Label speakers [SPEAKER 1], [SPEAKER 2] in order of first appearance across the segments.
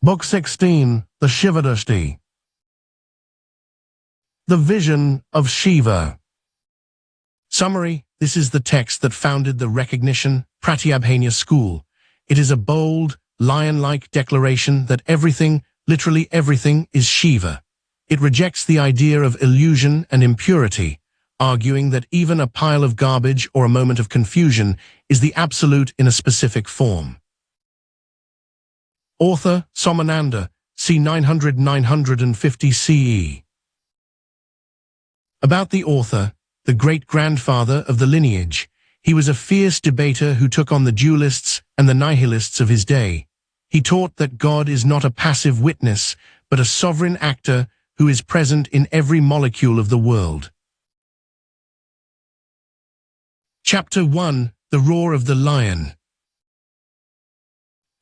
[SPEAKER 1] Book 16, the Shivadrishti. The Vision of Shiva. Summary: this is the text that founded the recognition Pratyabhijna school. It is a bold, lion-like declaration that everything, literally everything, is Shiva. It rejects the idea of illusion and impurity, arguing that even a pile of garbage or a moment of confusion is the absolute in a specific form. Author Somananda, c. 900–950 CE. About the author, the great-grandfather of the lineage, he was a fierce debater who took on the dualists and the nihilists of his day. He taught that God is not a passive witness, but a sovereign actor who is present in every molecule of the world. Chapter 1: The Roar of the Lion.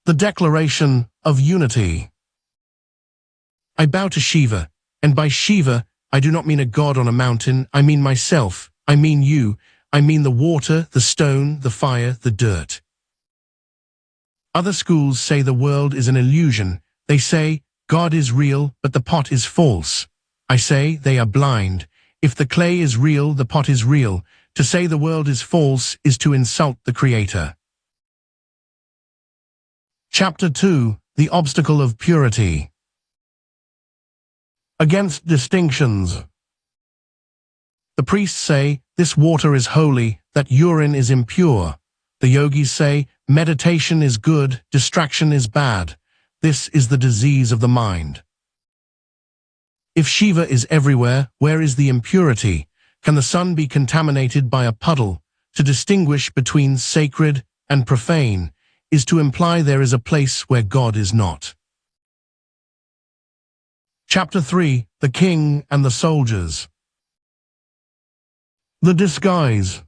[SPEAKER 1] The Declaration of Unity. I bow to Shiva, and by Shiva, I do not mean a god on a mountain, I mean myself, I mean you, I mean the water, the stone, the fire, the dirt. Other schools say the world is an illusion. They say, God is real, but the pot is false. I say, they are blind. If the clay is real, the pot is real. To say the world is false is to insult the Creator. Chapter 2: The Obstacle of Purity. Against distinctions. The priests say, this water is holy, that urine is impure. The yogis say, meditation is good, distraction is bad. This is the disease of the mind. If Shiva is everywhere, where is the impurity? Can the sun be contaminated by a puddle? To distinguish between sacred and profane is to imply there is a place where God is not. Chapter 3: The King and the Soldiers. The disguise.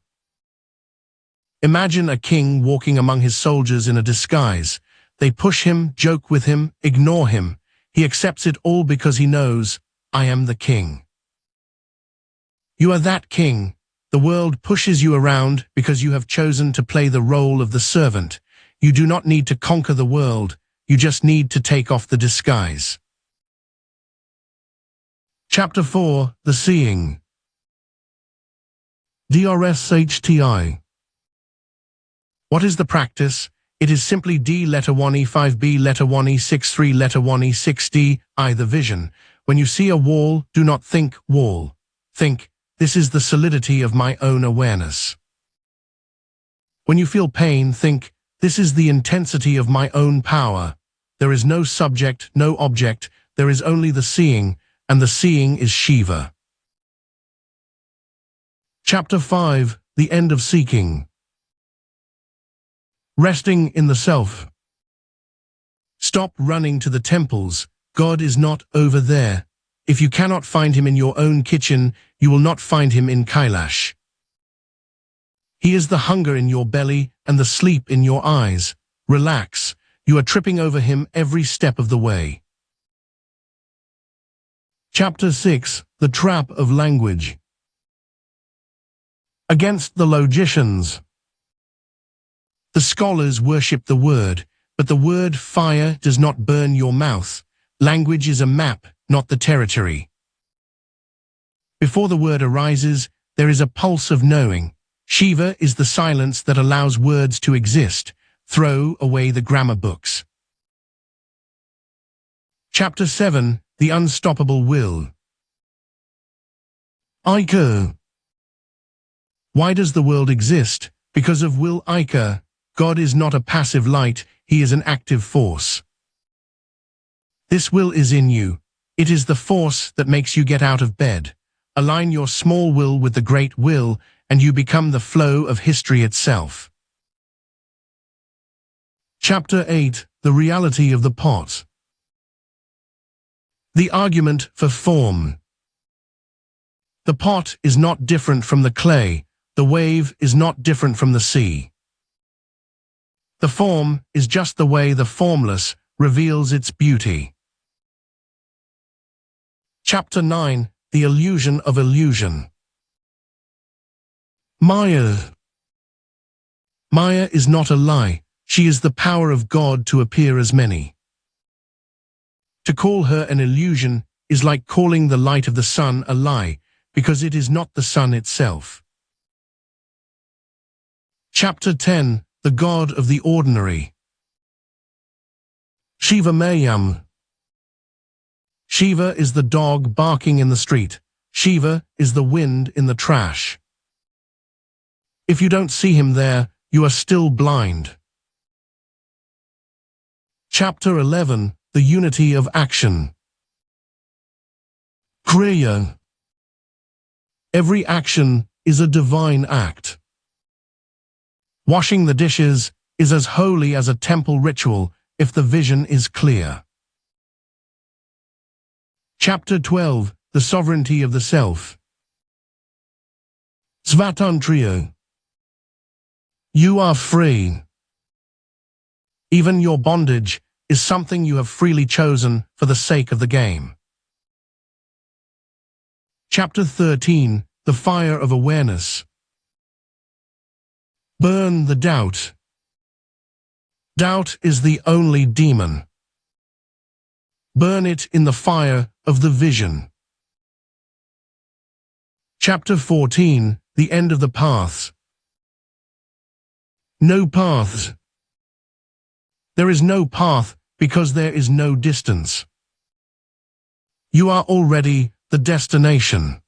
[SPEAKER 1] Imagine a king walking among his soldiers in a disguise. They push him, joke with him, ignore him. He accepts it all because he knows, I am the king. You are that king. The world pushes you around because you have chosen to play the role of the servant. You do not need to conquer the world, you just need to take off the disguise. Chapter 4: The Seeing. DRSHTI. What is the practice? It is simply D letter 1E 5B letter 1E 63 letter 1E 6D I. The vision. When you see a wall, do not think wall. Think, this is the solidity of my own awareness. When you feel pain, think, this is the intensity of my own power. There is no subject, no object, there is only the seeing, and the seeing is Shiva. Chapter 5: The End of Seeking. Resting in the self. Stop running to the temples. God is not over there. If you cannot find him in your own kitchen, you will not find him in Kailash. He is the hunger in your belly and the sleep in your eyes. Relax. You are tripping over him every step of the way. Chapter 6: The Trap of Language. Against the logicians. The scholars worship the word, but the word fire does not burn your mouth. Language is a map, not the territory. Before the word arises, there is a pulse of knowing. Shiva is the silence that allows words to exist. Throw away the grammar books. Chapter 7: The Unstoppable Will. Aika. Why does the world exist? Because of will Aika. God is not a passive light, he is an active force. This will is in you. It is the force that makes you get out of bed. Align your small will with the great will, and you become the flow of history itself. Chapter 8: The Reality of the Pot. The Argument for Form. The pot is not different from the clay. The wave is not different from the sea. The form is just the way the formless reveals its beauty. Chapter 9: The Illusion of Illusion. Maya. Maya is not a lie. She is the power of God to appear as many. To call her an illusion is like calling the light of the sun a lie, because it is not the sun itself. Chapter 10. The God of the Ordinary. Shiva Mayam. Shiva is the dog barking in the street. Shiva is the wind in the trash. If you don't see him there, you are still blind. Chapter 11. The Unity of Action. Kriya. Every action is a divine act. Washing the dishes is as holy as a temple ritual if the vision is clear. Chapter 12. The Sovereignty of the Self. Svatantriya. You are free. Even your bondage is something you have freely chosen for the sake of the game. Chapter 13. The Fire of Awareness. Burn the doubt. Doubt is the only demon. Burn it in the fire of the vision. Chapter 14. The End of the Paths. No paths. There is no path because there is no distance. You are already the destination.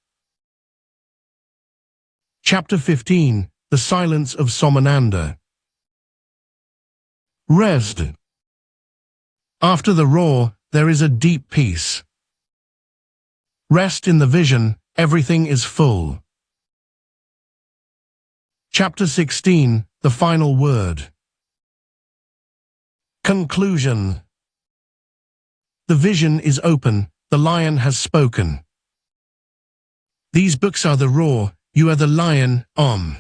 [SPEAKER 1] Chapter 15. The Silence of Somananda. Rest. After the roar, there is a deep peace. Rest in the vision, everything is full. Chapter 16. The Final Word. Conclusion. The vision is open, the lion has spoken. These books are the roar, you are the lion, Om.